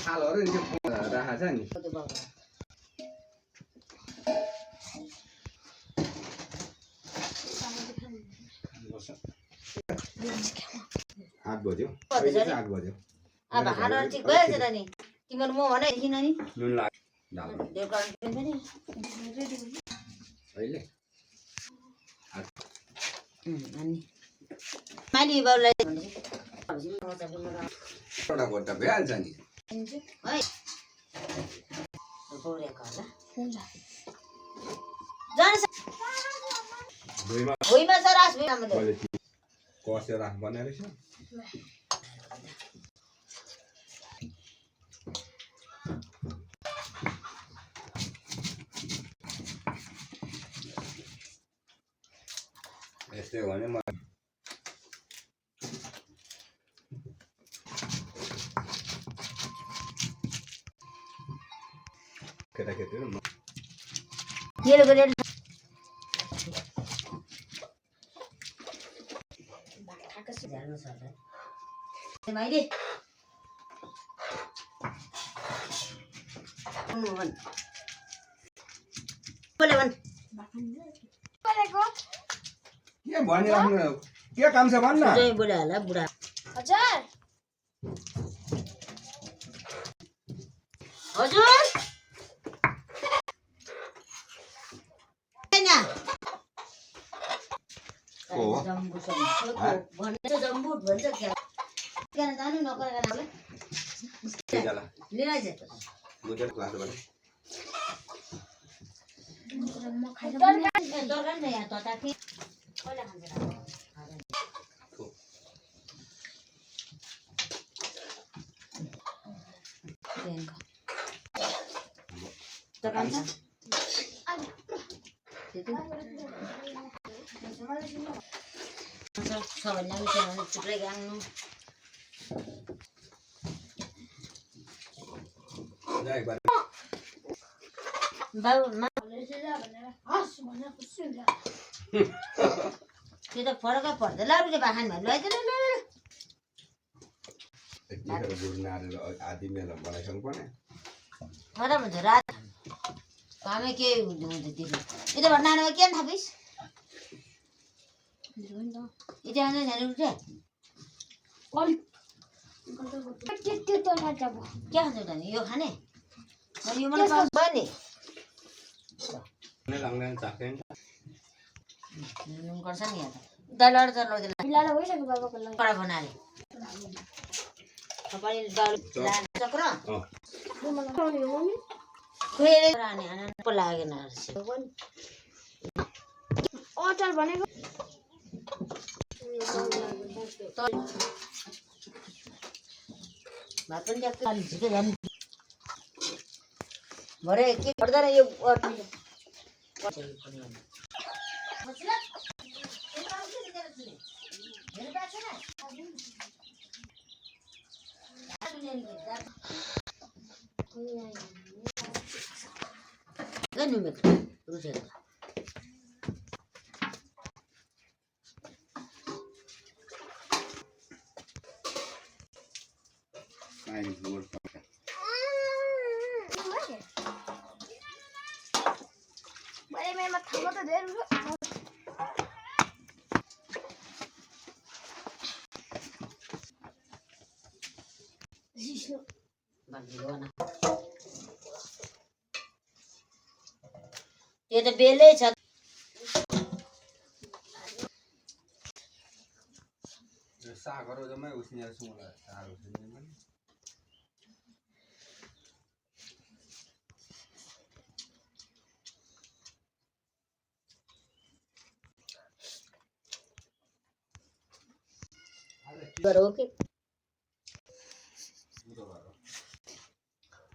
थालहरु नि राखा छ नि आठ बज्यो आठ बज्यो अब हाडर ठिक भएछ त नि तिम्रो म भने किन नि नुन लाग दाल अहिले अनि माली बाउलाई एउटा गोटा भइहाल्छ नि है बोरेको होला जान्छ भुइँमा छ रास भुइँमा कसेर राख बनाएर छ यस्तै हो भने म केटाकेटीहरु येलो गरेर थाकस झार्नु छ त माइले बोले भन बोलेको के भनिराख्नु के काम छ भन्न जय बोले होला बुढा हजुर हजुर हैन ओ जम्बु भन्छ जम्बु भन्छ क्या किन जानु नगरेर होला के जाला लिन चाहिँ गुजर क्लासबाट म खाइद दरगान न यहाँ तता के कहिले खान्छ त खान्छ सबैले पनि थुप्रै गाङ्नु जाई बार बाबु हस् भने खुसी हुन्छ त्यो त फरकै पर्दैन लाउले बाखान भयो लैजानु ल यतिखेर गुड नारेर आदि मेला बनाइसक्नु पर्ने मलाई भन्छ रात कामै के हुँदैन त्यति यता भएर नानीमा के थापिस् यता आउँछ झ्याली उठ्छ त्यो त नजाब के खान्छ त नि यो खाने यो मलाई पाउँछ भयो नि लाग्दैन चाख्दैन नुन गर्छ नि यहाँ त दाल चल्लो बिलाले भइसक्यो बाबाको लागि कडा बनाले तपाईले दाल चक्र मलाई खाउने हो नि खोइ रानी आना पो लागेन अचार भनेको भात पनि ट्याक्कै खाली छिटो जानु भरे के गर्दैन यो मैले मेरोमा थाहा त धेरै Bagi त्यो त बेलै छ यो सागहरू जम्मै उसिनेर छु मलाई साग उसिन्दैन पनि गरौ के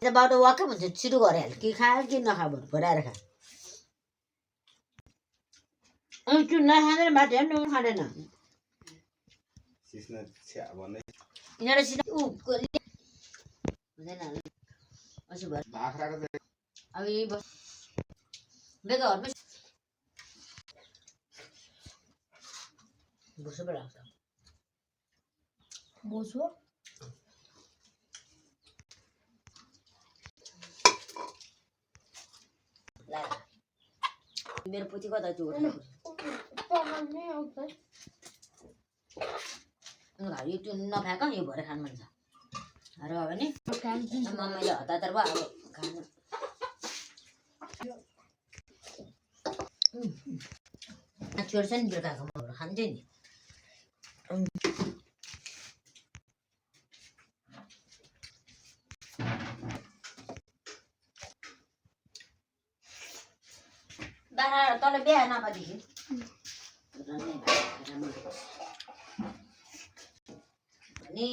बाटो वाक्कै भन्छ छिटो गरिहाल कि खायो कि नखा भन्नु भराएर खा त्यो नखाँदैन भात हेर्नु पनि खाँदैन सिस्न छ्या भन्दै यिनीहरू हुँदैन असो भयो बाख्राको त अब यही बस बेगा घरमै बोसो पो लाग्छ बोसो मेरो पुती कता त्यो पकाउने आउँछ यो त्यो नफ्याँक यो भरे खानु मन छ र भने मैले हतार भयो अब खानु छोड्छ नि बेलुकाको महरू खान्छ नि बाख्रा तल बिहा नपादेखि अनि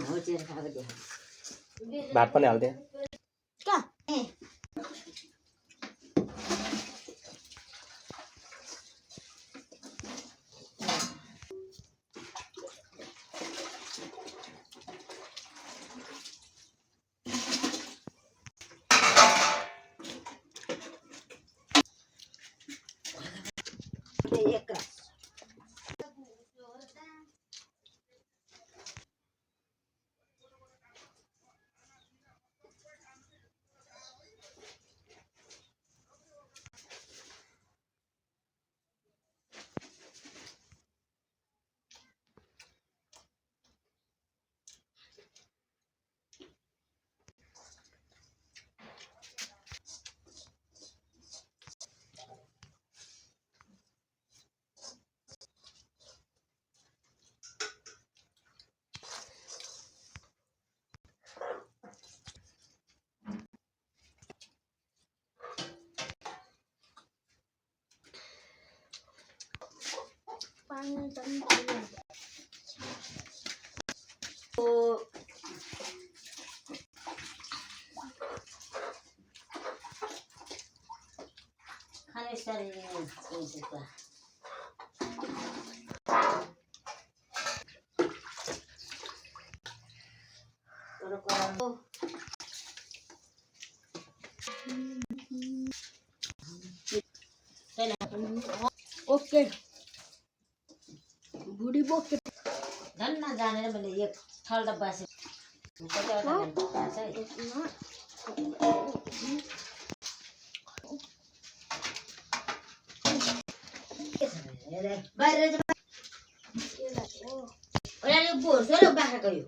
हो चिएर खाएको देखा भात पनि हाल्थेँ कहाँ एक रात पानी खाने सारी ओके बुढी बोके झन् नजानेर मैले एक थल डब्बा के बाहिर बोर्छ र बाख्राको यो